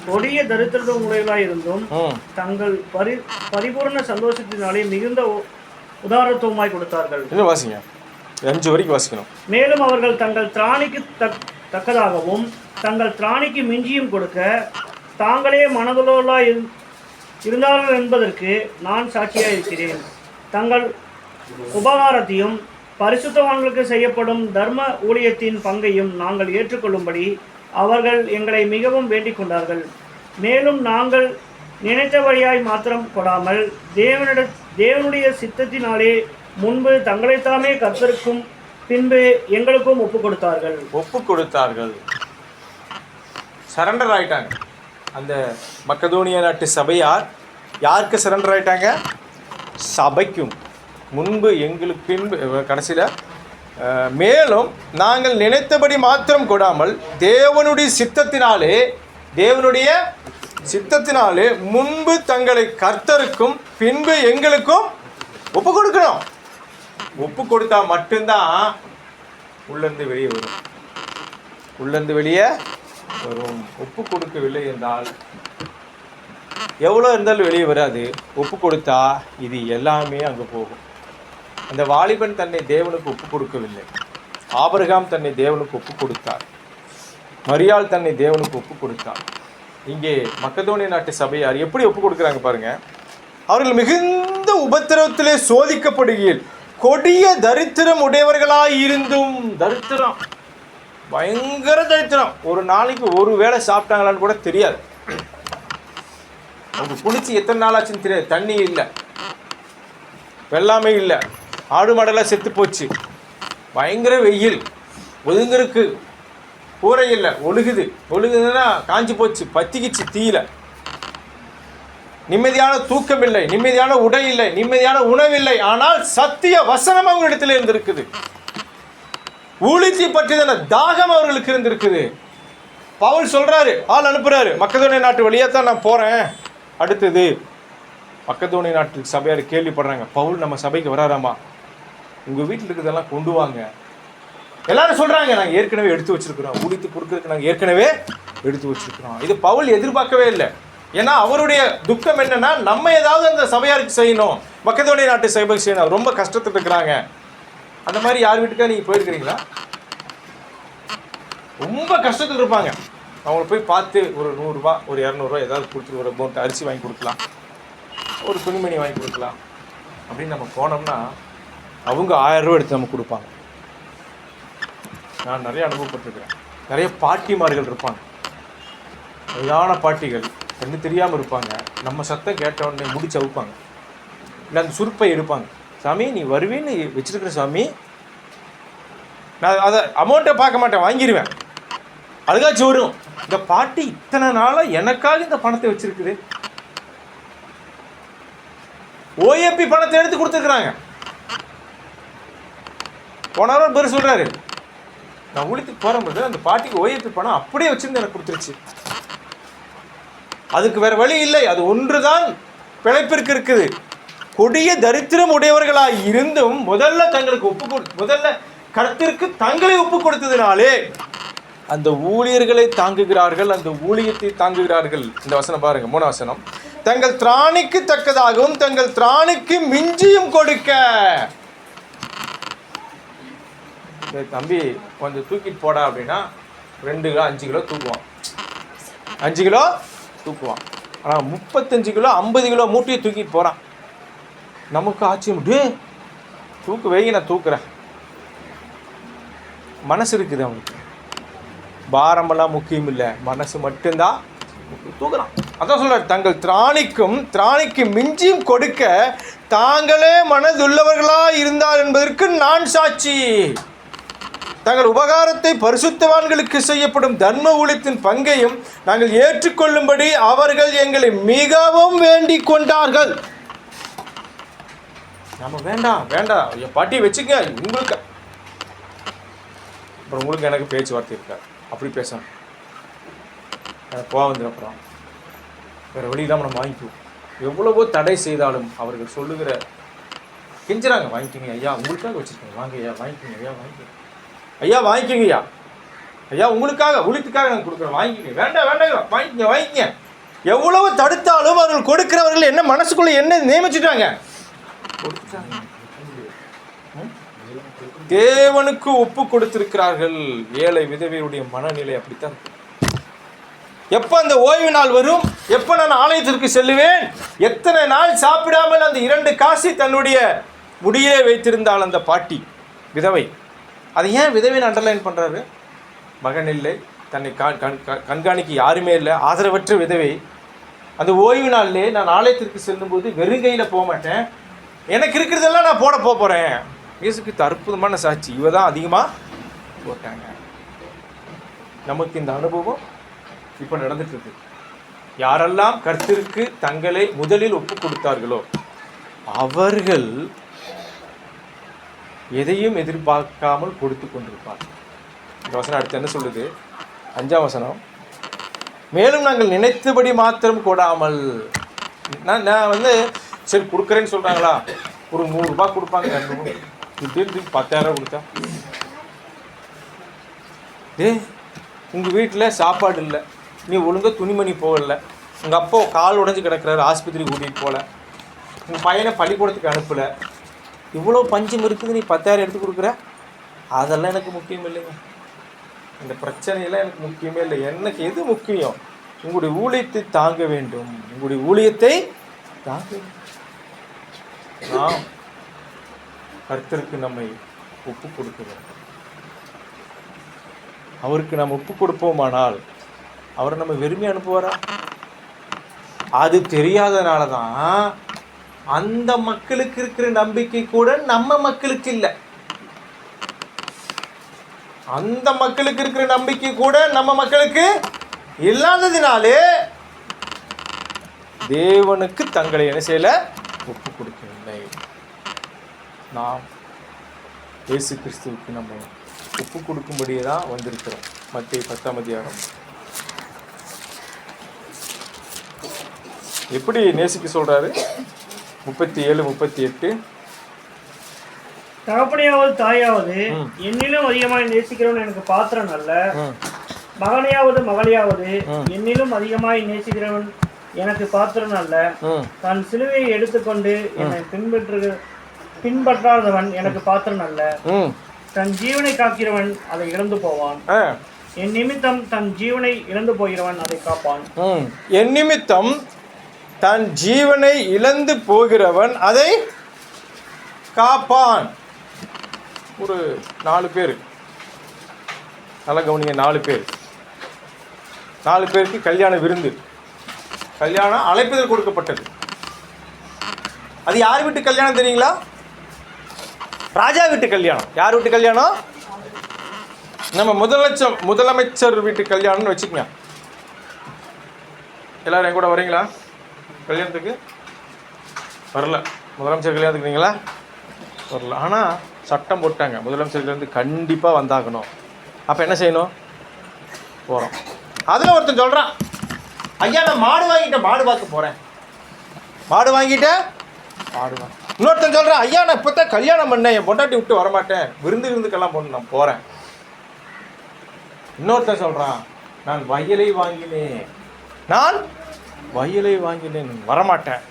கொடிய தரித்திரம் உடையவர்களாய் இருந்தும் தங்கள் பரிபூர்ண சந்தோஷத்தினாலே மிகுந்த உதாரத்துவமாய் கொடுத்தார்கள். வாசிங்க, 5 வரைக்கும் வாசிக்கணும். மேலும் அவர்கள் தங்கள் திராணிக்கு தக்கதாகவும் தங்கள் திராணிக்கு மிஞ்சியும் கொடுக்க தாங்களே மனதுள்ளவர்களாய் இருந்தார்கள் என்பதற்கு நான் சாட்சியாக இருக்கிறேன். தங்கள் உபகாரத்தையும் பரிசுத்தவான்களுக்கு செய்யப்படும் தர்ம ஊழியத்தின் பங்கையும் நாங்கள் ஏற்றுக்கொள்ளும்படி அவர்கள் எங்களை மிகவும் வேண்டிக் கொண்டார்கள். மேலும் நாங்கள் நினைத்தபடியாய் மாத்திரம் கொடாமல் தேவனுடைய சித்தத்தினாலே முன்பு தங்களைத்தாமே கர்த்தருக்கும் பின்பு எங்களுக்கும் ஒப்பு கொடுத்தார்கள். சரண்டர் ஆயிட்டாங்க. அந்த மக்கதோனியா நாட்டு சபையார் யாருக்கு சரண்டர் ஆயிட்டாங்க? சபைக்கும். முன்பு எங்களுக்கு பின்பு கடைசியில் மேலும் நாங்கள் நினைத்தபடி மாத்திரம் கொடாமல் தேவனுடைய சித்தத்தினாலே முன்பு தங்களை கர்த்தருக்கும் பின்பு எங்களுக்கும் ஒப்பு கொடுக்கணும். ஒப்பு கொடுத்தா மட்டும்தான் உள்ளேருந்து வெளியே வரும். ஒப்பு கொடுக்கவில்லை என்றால் எவ்வளோ இருந்தாலும் வெளியே வராது. ஒப்பு கொடுத்தா இது எல்லாமே அங்கே போகும். அந்த வாலிபன் தன்னை தேவனுக்கு ஒப்பு கொடுக்கவில்லை. ஆபிரகாம் தன்னை தேவனுக்கு ஒப்பு கொடுத்தார். மரியாள் தன்னை தேவனுக்கு ஒப்பு கொடுத்தார். இங்கே மக்கதோனியா நாட்டு சபையார் எப்படி ஒப்பு கொடுக்குறாங்க பாருங்க. அவர்கள் மிகுந்த உபத்திரவத்திலே சோதிக்கப்படுகையில் கொடிய தரித்திரம் உடையவர்களாய் இருந்தும், தரித்திரம், பயங்கர தரித்திரம், ஒரு நாளைக்கு ஒரு வேளை சாப்பிட்டாங்களான்னு கூட தெரியாது. அவங்க குளிச்சு எத்தனை நாள் ஆச்சுன்னு தெரியாது. தண்ணி இல்லை, வெள்ளாமை இல்லை, ஆடு மாடெல்லாம் செத்து போச்சு, பயங்கர வெயில், ஒதுங்கருக்கு கூரை இல்லை, ஒழுகுதுன்னா காஞ்சி போச்சு, பத்திக்கிச்சு தீயில. நிம்மதியான தூக்கம் இல்லை, நிம்மதியான உடை இல்லை, நிம்மதியான உணவில்லை. ஆனால் சத்திய வசனம் அவங்களிடத்தில் இருந்திருக்குது. ஊழியத்தை பற்றின தாகம் அவர்களுக்கு இருந்திருக்குது. பவுல் சொல்றாரு, ஆள் அனுப்புறாரு, மக்கதோனியா நாட்டு வழியாக தான் நான் போறேன். அடுத்தது மக்கதோனியா நாட்டு சபையார் கேள்விப்படுறாங்க, பவுல் நம்ம சபைக்கு வராராமா, உங்க வீட்டில் இருக்கிறதெல்லாம் கொண்டு வாங்க. எல்லாரும் சொல்றாங்க, நாங்கள் ஏற்கனவே எடுத்து வச்சிருக்கிறோம், ஊழியத்தை கொடுக்கறதுக்கு நாங்கள் ஏற்கனவே எடுத்து வச்சிருக்கிறோம். இது பவுல் எதிர்பார்க்கவே இல்லை. ஏன்னா அவருடைய துக்கம் என்னன்னா, நம்ம ஏதாவது அந்த சபையாருக்கு செய்யணும், மக்கதோனியா நாட்டு சபைக்கு செய்யணும், ரொம்ப கஷ்டத்தில் இருக்கிறாங்க. அந்த மாதிரி யார் வீட்டுக்கா நீங்கள் போயிருக்கிறீங்களா? ரொம்ப கஷ்டத்தில் இருப்பாங்க. அவங்கள போய் பார்த்து ஒரு 100 ரூபா ஒரு 200 ரூபா ஏதாவது கொடுத்துட்டு ஒரு அமௌண்ட் அரிசி வாங்கி கொடுக்கலாம், ஒரு துணிமணி வாங்கி கொடுக்கலாம் அப்படின்னு நம்ம போனோம்னா அவங்க 1000 ரூபா எடுத்து நம்ம கொடுப்பாங்க. நான் நிறைய அனுபவப்பட்டிருக்கிறேன். நிறைய பாட்டிமார்கள் இருப்பாங்க, வயதான பாட்டிகள், என்ன தெரியாமல் இருப்பாங்க. நம்ம சத்தம் கேட்டவுடனே முடிச்சு அவுப்பாங்க, இல்லை அந்த சுருப்பை எடுப்பாங்க. சாமி நீ வருவேன்னு வச்சிருக்கிற சாமி, நான் அதை அமௌண்ட்டை பார்க்க மாட்டேன், வாங்கிடுவேன், அதுக்காச்சும் வரும். இந்த பாட்டி இத்தனை நாளாக எனக்காக இந்த பணத்தை வச்சிருக்குது. ஓஏபி பணத்தை எடுத்து கொடுத்துருக்குறாங்க. போனாலும் பேர் சொல்றாரு, நான் ஊழியத்துக்கு போகும்போது அந்த பாட்டிக்கு ஓஏபி பணம் அப்படியே வச்சிருந்து எனக்கு கொடுத்துருச்சு. அதுக்கு வேற வழி இல்லை, அது ஒன்றுதான் பிழைப்பிற்கு இருக்குது. கொடிய தரித்திரம் உடையவர்களாய் இருந்தும் முதல்ல தங்களுக்கு முதல்ல கர்த்தருக்கு தங்களை ஒப்பு கொடுத்ததினாலே அந்த ஊழியர்களை தாங்குகிறார்கள், அந்த ஊழியத்தை தாங்குகிறார்கள். இந்த வசனம் பாருங்க, 3 வசனம். தங்கள் திராணிக்கு தக்கதாகவும் தங்கள் திராணிக்கு மிஞ்சியும் கொடுக்க. தம்பி கொஞ்சம் தூக்கிட்டு போடா அப்படின்னா 2 கிலோ 5 கிலோ தூக்குவான், 5 கிலோ தூக்குவான். ஆனால் 35 கிலோ 50 கிலோ மூட்டையை தூக்கிட்டு போகிறான். நமக்கு ஆச்சரியம், டே தூக்கு வைங்க நான் தூக்குறேன். மனசு இருக்குது அவனுக்கு, பாரமெல்லாம் முக்கியம் இல்லை, மனசு மட்டும்தான் தூக்குறான். அதான் சொல்றார், தங்கள் திராணிக்கு மிஞ்சியும் கொடுக்க தாங்களே மனதுள்ளவர்களா இருந்தார் என்பதற்கு நான் சாட்சி. தங்கள் உபகாரத்தை பரிசுத்தவான்களுக்கு செய்யப்படும் தர்ம ஊழியத்தின் பங்கையும் நாங்கள் ஏற்றுக்கொள்ளும்படி அவர்கள் எங்களை மிகவும் வேண்டிக் கொண்டார்கள். நம்ம வேண்டாம் என் பாட்டியை வச்சுக்க, உங்களுக்கு அப்புறம் உங்களுக்கு எனக்கு பேச்சுவார்த்தை இருக்காது, அப்படி பேசணும். போக வந்து அப்புறம் வேறு வழி இல்லாமல் நம்ம வாங்கிக்குவோம். எவ்வளவோ தடை செய்தாலும் அவர்கள் சொல்லுகிற கெஞ்சுறாங்க, வாங்கிக்கோங்க ஐயா, உங்களுக்காக வச்சுருக்கோங்க, வாங்க ஐயா வாங்கிக்கோங்க, ஐயா வாங்கிக்கோங்க, ஐயா வாங்கிக்கோங்க, ஐயா உங்களுக்காக ஊழியத்துக்காக நாங்கள் கொடுக்குறோம், வாங்கிக்கோங்க, வேண்டாம் வாங்கிக்கோங்க. எவ்வளவு தடுத்தாலும் அவர்கள் கொடுக்கிறவர்கள் என்ன மனசுக்குள்ளே என்ன நியமிச்சுட்டாங்க, தேவனுக்கு ஒப்பு கொடுத்திருக்கிறார்கள். ஏழை விதவையுடைய மனநிலை அப்படித்தான் இருக்கு. எப்போ அந்த ஓய்வு நாள் வரும், எப்போ நான் ஆலயத்திற்கு செல்லுவேன், எத்தனை நாள் சாப்பிடாமல் அந்த 2 காசை தன்னுடைய முடியிலே வைத்திருந்தால் அந்த பாட்டி விதவை. அதை ஏன் விதவைன்னு அண்டர்லைன் பண்ணுறாரு? மகன் இல்லை, தன்னை கண்காணிக்க யாருமே இல்லை, ஆதரவற்ற விதவை. அந்த ஓய்வு நாள்லே நான் ஆலயத்திற்கு செல்லும்போது வெறுங்கையில் போக மாட்டேன், எனக்கு இருக்கிறதெல்லாம் நான் போட போகிறேன். இயேசுக்கு அற்புதமான சாட்சி, இவ தான் அதிகமாக போட்டாங்க. நமக்கு இந்த அனுபவம் இப்போ நடந்துட்டு இருக்கு. யாரெல்லாம் கர்த்தருக்கு தங்களை முதலில் ஒப்பு கொடுத்தார்களோ அவர்கள் எதையும் எதிர்பார்க்காமல் கொடுத்து கொண்டிருப்பார். இந்த வசனம் அடுத்து என்ன சொல்லுது? 5ஆம் வசனம். மேலும் நாங்கள் நினைத்தபடி மாத்திரம் கொடாமல். நான் சரி கொடுக்குறேன்னு சொல்கிறாங்களா, ஒரு 100 ரூபாய் கொடுப்பாங்க, 10,000 கொடுத்தா, உங்கள் வீட்டில் சாப்பாடு இல்லை, நீ ஒழுங்காக துணிமணி போகல, உங்கள் அப்பா கால் உடஞ்சி கிடக்கிறாரு, ஆஸ்பத்திரி கூட்டிகிட்டு போகல, உங்கள் பையனை பள்ளிக்கூடத்துக்கு அனுப்பலை, இவ்வளோ பஞ்சம் இருக்குது, நீ 10,000 எடுத்து கொடுக்குற, அதெல்லாம் எனக்கு முக்கியம் இல்லைங்க. இந்த பிரச்சனையெல்லாம் எனக்கு முக்கியமே இல்லை. எனக்கு எது முக்கியம்? உங்களுடைய ஊழியத்தை தாங்க வேண்டும், உங்களுடைய ஊழியத்தை தாங்க வேண்டும். நாம் கர்த்தருக்கு நம்மை ஒப்பு கொடுக்க வேண்டும். அவருக்கு நாம் ஒப்பு கொடுப்போமானால் அவர் நம்ம வெறுமை அனுப்புவாரா? அது தெரியாதனால தான் அந்த மக்களுக்கு இருக்கிற நம்பிக்கை கூட நம்ம மக்களுக்கு இல்லை. அந்த மக்களுக்கு இருக்கிற நம்பிக்கை கூட நம்ம மக்களுக்கு இல்லாததினாலே தேவனுக்கு தங்களை என்ன செய்யல, ஒப்பு கொடுக்கவில்லை. நாம் இயேசு கிறிஸ்துவுக்கு நம்ம ஒப்பு கொடுக்கும்படியே தான் வந்திருக்கிறோம். மத்தேயு 10ஆம் அதிகாரம். எப்படி நேசிக்க சொல்றாரு? 37, 38. தகப்பனையாவது தாயாவது என்னிலும் அதிகமாய் நேசிக்கிறவன் எனக்கு பாத்திரம் அல்ல, மகனையாவது மகளையாவது என்னிலும் அதிகமாய் நேசிக்கிறவன் எனக்கு பாத்திரம் அல்ல. தன் சிலுவையை எடுத்துக்கொண்டு என்னை பின்பற்றாதவன் எனக்கு பாத்திரம் அல்ல. தன் ஜீவனை காக்கிறவன் அதை இழந்து போவான். என் நிமித்தம் தன் ஜீவனை இழந்து போகிறவன் அதை காப்பான். என் நிமித்தம் தன் ஜீவனை இழந்து போகிறவன் அதை காப்பான். ஒரு 4 பேர் நல்ல கவனிங்க. 4 பேர், 4 பேருக்கு கல்யாண விருந்து, கல்யாணம் அழைப்புதல் கொடுக்கப்பட்டது. அது யார் வீட்டு கல்யாணம் தெரியுங்களா? ராஜா வீட்டு கல்யாணம். யார் வீட்டு கல்யாணம்? நம்ம முதலமைச்சர் வீட்டு கல்யாணம்னு வச்சுக்கோங்க. எல்லாரும் என் கூட வரீங்களா கல்யாணத்துக்கு? வரல. முதலமைச்சர் கல்யாணத்துக்கு நீங்களா வரல. ஆனால் சட்டம் போட்டாங்க, முதலமைச்சர் கல்யாணத்துக்கு கண்டிப்பாக வந்தாகணும். அப்போ என்ன செய்யணும்? போகிறோம். அதில் ஒருத்தன் சொல்கிறான், ஐயா நான் மாடு வாங்கிட்டேன், மாடு பார்க்க போகிறேன். மாடு வாங்கிட்டேன், மாடு வாங்க. இன்னொருத்தன் சொல்கிறான், ஐயா நான் இப்போ தான் கல்யாணம் பண்ணேன், என் பொண்டாட்டி விட்டு வரமாட்டேன், விருந்துக்கெல்லாம் போகணும், நான் போகிறேன். இன்னொருத்தன் சொல்கிறான், நான் வயலை வாங்கினேன், நான் வயலை வாங்கினேன், வரமாட்டேன்.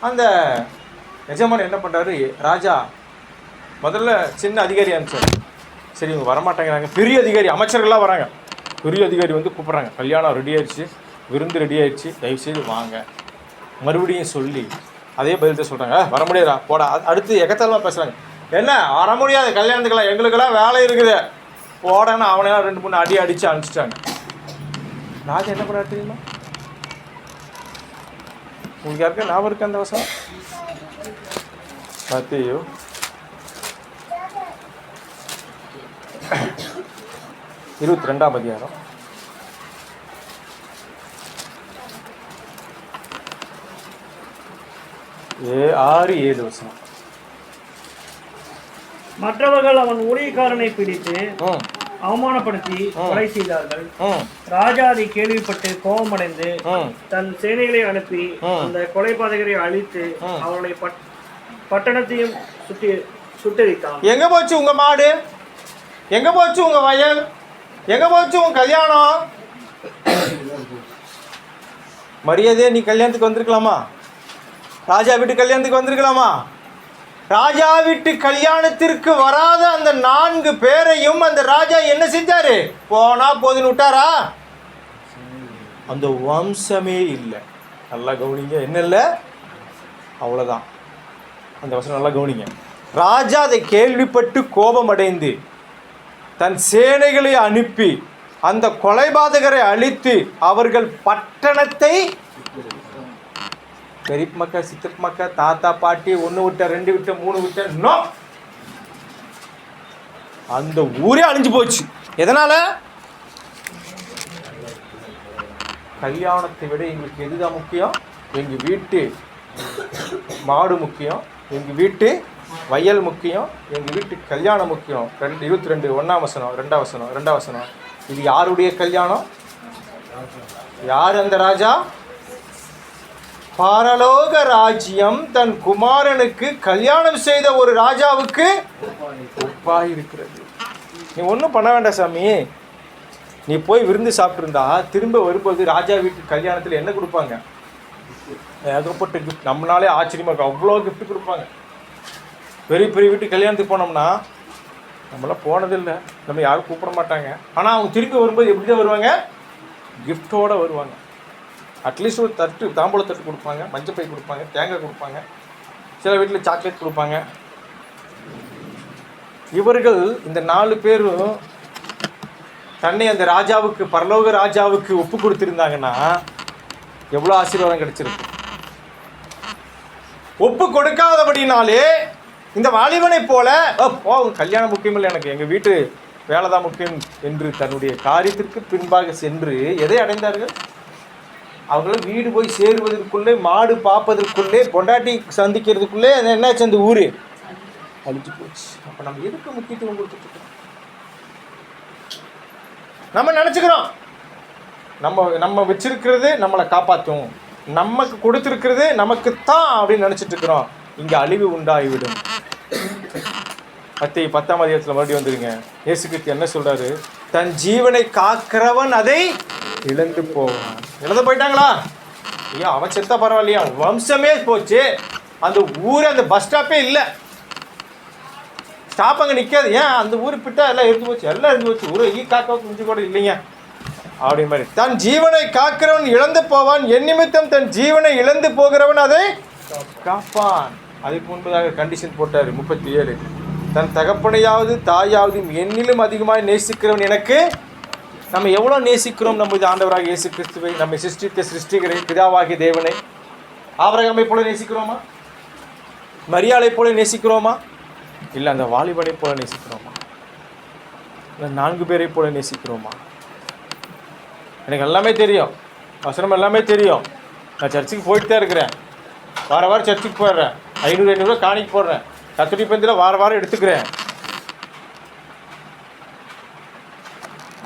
அந்த எஜமான் என்ன பண்ணுறாரு, ராஜா முதல்ல சின்ன அதிகாரி அனுப்பிச்சார். சரி இவங்க வரமாட்டாங்கிறாங்க. பெரிய அதிகாரி, அமைச்சர்கள்லாம் வராங்க. பெரிய அதிகாரி வந்து கூப்பிட்றாங்க, கல்யாணம் ரெடி ஆயிடுச்சு, விருந்து ரெடி ஆயிடுச்சு, தயவுசெய்து வாங்க. மறுபடியும் சொல்லி அதே பதில்தான் சொல்கிறாங்க, வர முடியாதா போடா. அடுத்து எகத்தெல்லாம் பேசுகிறாங்க, என்ன வர முடியாது கல்யாணத்துக்கெல்லாம், எங்களுக்கெல்லாம் வேலை இருக்குது போடன்னு அவனையெல்லாம் 2-3 அடி அடித்து அனுப்பிச்சிட்டாங்க. ராஜா என்ன பண்ண தெரியுமா? உங்களுக்கு யாருக்கா ஞாபகம் இருக்கு அந்த வசனம்? மத்தேயு 22ஆம் அதிகாரம் 6-7 வசனம். மற்றவர்கள் அவன் ஊழியக்காரனை பிடித்து அவமானப்படுத்தி கொலை செய்தார்கள். ராஜா அதை கேள்விப்பட்டு கோபமடைந்து தன் சேனைகளை அனுப்பி அந்த கொலைபாதகரை அழித்து அவர்களை பட்டணத்தையும் சுட்டரித்தான். எங்க போச்சு உங்க மாடு? எங்க போச்சு உங்க வயல்? எங்க போச்சு உங்க கல்யாணம்? மரியாதையே நீ கல்யாணத்துக்கு வந்திருக்கலாமா? ராஜா வீட்டு கல்யாணத்துக்கு வந்திருக்கலாமா? ராஜா வீட்டு கல்யாணத்திற்கு வராத அந்த 4 பேரையும் அந்த ராஜா என்ன செஞ்சாரு? போனா போதுன்னு விட்டாரா? அந்த வம்சமே இல்லை. நல்லா கவனிங்க, என்ன இல்லை? அவ்வளோதான். அந்த வசனம் நல்லா கவனிங்க. ராஜா அதை கேள்விப்பட்டு கோபமடைந்து தன் சேனைகளை அனுப்பி அந்த கொலைபாதகரை அழித்து அவர்கள் பட்டணத்தை, பெரியப்ப மக்கா, சித்தப்ப மக்கா, தாத்தா பாட்டி, 1 விட்ட 2 விட்ட 3 விட்ட நோ, அந்த ஊரே அழிஞ்சு போச்சு. எதனால? கல்யாணத்தை விட எங்களுக்கு எதுதான் முக்கியம்? எங்க வீட்டு மாடு முக்கியம், எங்க வீட்டு வயல் முக்கியம், எங்க வீட்டு கல்யாணம் முக்கியம். 22 1ஆம் வசனம் 2ஆம் வசனம் 2ஆம் வசனம். இது யாருடைய கல்யாணம்? யார் அந்த ராஜா? பரலோக ராஜ்யம் தன் குமாரனுக்கு கல்யாணம் செய்த ஒரு ராஜாவுக்கு ஒப்பாய் இருக்கிறது. நீ ஒன்றும் பண்ண வேண்டாம் சாமி. நீ போய் விருந்து சாப்பிட்டுருந்தா திரும்ப வரும்போது ராஜா வீட்டு கல்யாணத்தில் என்ன கொடுப்பாங்க? ஏகப்பட்ட கிஃப்ட். நம்மளாலே ஆச்சரியமாக அவ்வளோ கிஃப்ட் கொடுப்பாங்க. பெரிய பெரிய வீட்டு கல்யாணத்துக்கு போனோம்னா, நம்மளாம் போனதில்லை, நம்ம யாரும் கூப்பிட மாட்டாங்க. ஆனால் அவங்க திரும்பி வரும்போது எப்படி தான் வருவாங்க? கிஃப்டோடு வருவாங்க. அட்லீஸ்ட் ஒரு தட்டு, தாம்பூல தட்டு கொடுப்பாங்க, மஞ்சப்பை கொடுப்பாங்க, தேங்காய் கொடுப்பாங்க, சில வீட்டில் சாக்லேட் கொடுப்பாங்க. இவர்கள் இந்த 4 பேரும் தன்னை அந்த ராஜாவுக்கு, பரலோக ராஜாவுக்கு ஒப்பு கொடுத்துருந்தாங்கன்னா எவ்வளோ ஆசீர்வாதம் கிடைச்சிருக்கு. ஒப்பு கொடுக்காதபடினாலே இந்த வாலிபனை போல கல்யாணம் முக்கியம் இல்லை, எனக்கு எங்கள் வீட்டு வேலை தான் முக்கியம் என்று தன்னுடைய காரியத்திற்கு பின்பாக சென்று எதை அடைந்தார்கள்? அவங்களும் வீடு போய் சேருவதற்குள்ளே, மாடு பார்ப்பதற்குள்ளே, பொண்டாட்டி சந்திக்கிறதுக்குள்ளே என்னாச்சு? அந்த ஊர் அழிஞ்சு போச்சு. அப்போ நம்ம எதுக்கு முக்கியத்துவம் கொடுத்துட்ருக்கோம்? நம்ம நினச்சிக்கிறோம் நம்ம வச்சிருக்கிறது நம்மளை காப்பாற்றும், நமக்கு கொடுத்துருக்கிறது நமக்குத்தான் அப்படின்னு நினச்சிட்டு இருக்கிறோம். இங்கே அழிவு உண்டாகிவிடும். மத்தேயு 10ஆம் அதிகாரத்தில் மறுபடியும் வந்துருங்க. இயேசு கிறிஸ்து என்ன சொல்றாரு? தன் ஜீவனை காக்கிறவன் அதை இழந்து போவான். இழந்து போயிட்டாங்களா? ஐயா அவன் செத்தா பரவாயில்லையா, வம்சமே போச்சு, அந்த ஊரே, அந்த பஸ் ஸ்டாப்பே இல்லை. ஸ்டாப் அங்கே நிற்காது. ஏன் அந்த ஊர் பிட்டா எல்லாம் இருந்து போச்சு, எல்லாம் இருந்து போச்சு, ஒரு காக்கா குஞ்சு கூட இல்லைங்க அப்படி மாதிரி. தன் ஜீவனை காக்கிறவன் இழந்து போவான், என் நிமித்தம் தன் ஜீவனை இழந்து போகிறவன் அதை காப்பான். அதுக்கு முன்பதாக கண்டிஷன் போட்டார் 37. தன் தகப்பனையாவது தாயாவது என்னிலும் அதிகமாக நேசிக்கிறவன் எனக்கு. நம்ம எவ்வளோ நேசிக்கிறோம் நம்முடைய ஆண்டவராக இயேசு கிறிஸ்துவை, நம்மை சிருஷ்டித்த சிருஷ்டிகரை, பிதாவாகிய தேவனை. ஆபிரகாமை போல நேசிக்கிறோமா? மரியாளை போல நேசிக்கிறோமா? இல்லை அந்த வாலிபனை போல நேசிக்கிறோமா? இல்லை 4 பேரை போல நேசிக்கிறோமா? எனக்கு எல்லாமே தெரியும், வசனம் எல்லாமே தெரியும். நான் சர்ச்சுக்கு போயிட்டு தான் இருக்கிறேன், வாரம் சர்ச்சுக்கு போயிடுறேன், 500 காணிக்கு போடுறேன், கத்துடி பந்தியில் வாரம் எடுத்துக்கிறேன்.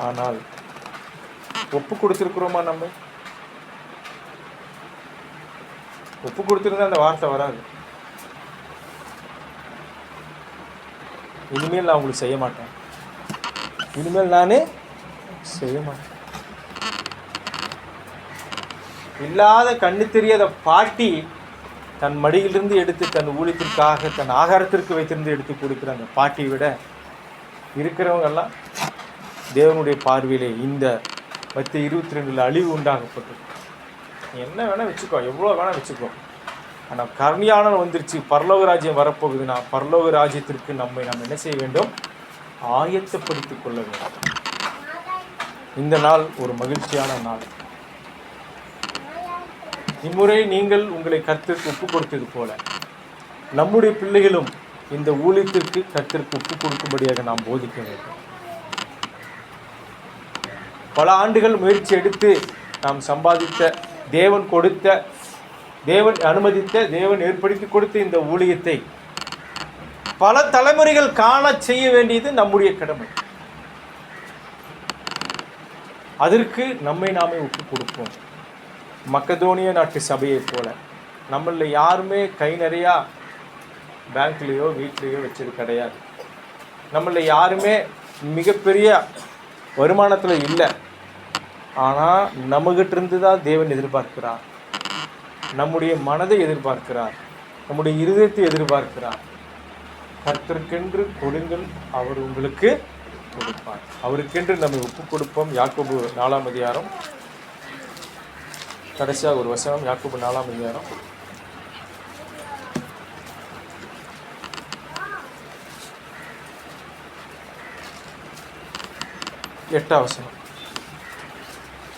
ஆனால் ஒப்பு கொடுத்துருக்குறோமா? நம்ம ஒப்பு கொடுத்துருந்தா அந்த வார்த்தை வராது. இனிமேல் நான் உங்களுக்கு செய்ய மாட்டேன், இனிமேல் நானே செய்ய மாட்டேன். இல்லாத கண்ணு தெரியாத பாட்டி தன் மடியிலிருந்து எடுத்து தன் ஊழியத்திற்காக தன் ஆகாரத்திற்கு வைத்திருந்து எடுத்து கொடுக்குற அந்த பாட்டியை விட இருக்கிறவங்கெல்லாம் தேவனுடைய பார்வையிலே இந்த மத்திய 22 அழிவு உண்டாகப்பட்டது. என்ன வேணால் வச்சுக்கோ, எவ்வளோ வேணால் வச்சுக்கோ, ஆனால் கருணையானவன் வந்துருச்சு, பரலோக ராஜ்யம் வரப்போகுதுன்னா பரலோக ராஜ்யத்திற்கு நம்ம என்ன செய்ய வேண்டும்? ஆயத்தப்படுத்திக் கொள்ள வேண்டும். இந்த நாள் ஒரு மகிழ்ச்சியான நாள். இம்முறை நீங்கள் உங்களை கர்த்தருக்கு ஒப்பு கொடுத்தது போல நம்முடைய பிள்ளைகளும் இந்த ஊழியத்திற்கு கர்த்தருக்கு ஒப்பு கொடுக்கும்படியாக நாம் போதிக்க வேண்டும். பல ஆண்டுகள் முயற்சி எடுத்து நாம் சம்பாதித்த, தேவன் கொடுத்த, தேவன் அனுமதித்த, தேவன் ஏற்படுத்தி கொடுத்த இந்த ஊழியத்தை பல தலைமுறைகள் காண செய்ய வேண்டியது நம்முடைய கடமை. அதற்கு நம்மை நாமே ஒப்பு கொடுப்போம். மக்கதோனிய நாட்டு சபையை போல நம்மள யாருமே கை நிறையா பேங்க்லேயோ வீட்லேயோ வச்சது கிடையாது. நம்மள யாருமே மிகப்பெரிய வருமானத்தில் இல்லை. ஆனால் நம்மகிட்ட இருந்து தான் தேவன் எதிர்பார்க்கிறார். நம்முடைய மனதை எதிர்பார்க்கிறார், நம்முடைய இருதயத்தை எதிர்பார்க்கிறார். கர்த்தருக்கென்று கொடுங்கள், அவர் உங்களுக்கு கொடுப்பார். அவருக்கென்று நம்ம ஒப்பு கொடுப்போம். யாக்கோபு 4ஆம் அதிகாரம் கடைசியாக ஒரு வசனம், யாக்கோபு 4ஆம் அதிகாரம் 8ஆம் வசனம்.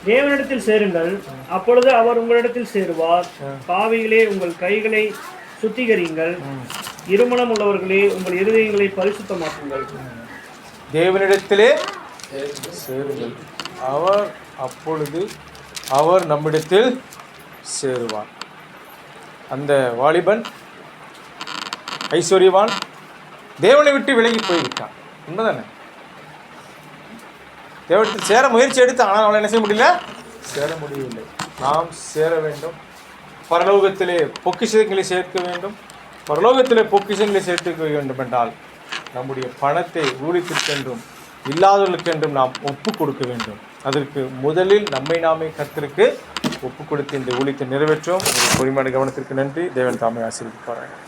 தேவனிடத்தில் சேருங்கள், அப்பொழுது அவர் உங்களிடத்தில் சேருவார். பாவிகளே, உங்கள் கைகளை சுத்திகரியுங்கள், இருமனம் உள்ளவர்களே, உங்கள் இருதயங்களை பரிசுத்தமாக்குங்கள். தேவனிடத்திலே சேருங்கள், அப்பொழுது அவர் நம்மிடத்தில் சேருவார். அந்த வாலிபன் ஐஸ்வர்யவான் தேவனை விட்டு விலகி போய்விட்டான். உண்மைதானே? தேவனிடத்தில் சேர முயற்சி எடுத்து, ஆனால் அவளை என்ன செய்ய முடியல, சேர முடியவில்லை. நாம் சேர வேண்டும். பரலோகத்திலே பொக்கிஷங்களை சேர்க்க வேண்டும். பரலோகத்திலே பொக்கிஷங்களை சேர்த்து வேண்டும் என்றால் நம்முடைய பணத்தை ஊழியத்திற்கென்றும் இல்லாதவர்களுக்கென்றும் நாம் ஒப்பு கொடுக்க வேண்டும். அதற்கு முதலில் நம்மை நாமே கர்த்தருக்கு ஒப்பு கொடுத்து இந்த ஊழியத்தை நிறைவேற்றோம். ஒரு பொறுமையான கவனத்திற்கு நன்றி. தேவன் தாமே ஆசீர்வதிப்பாராக.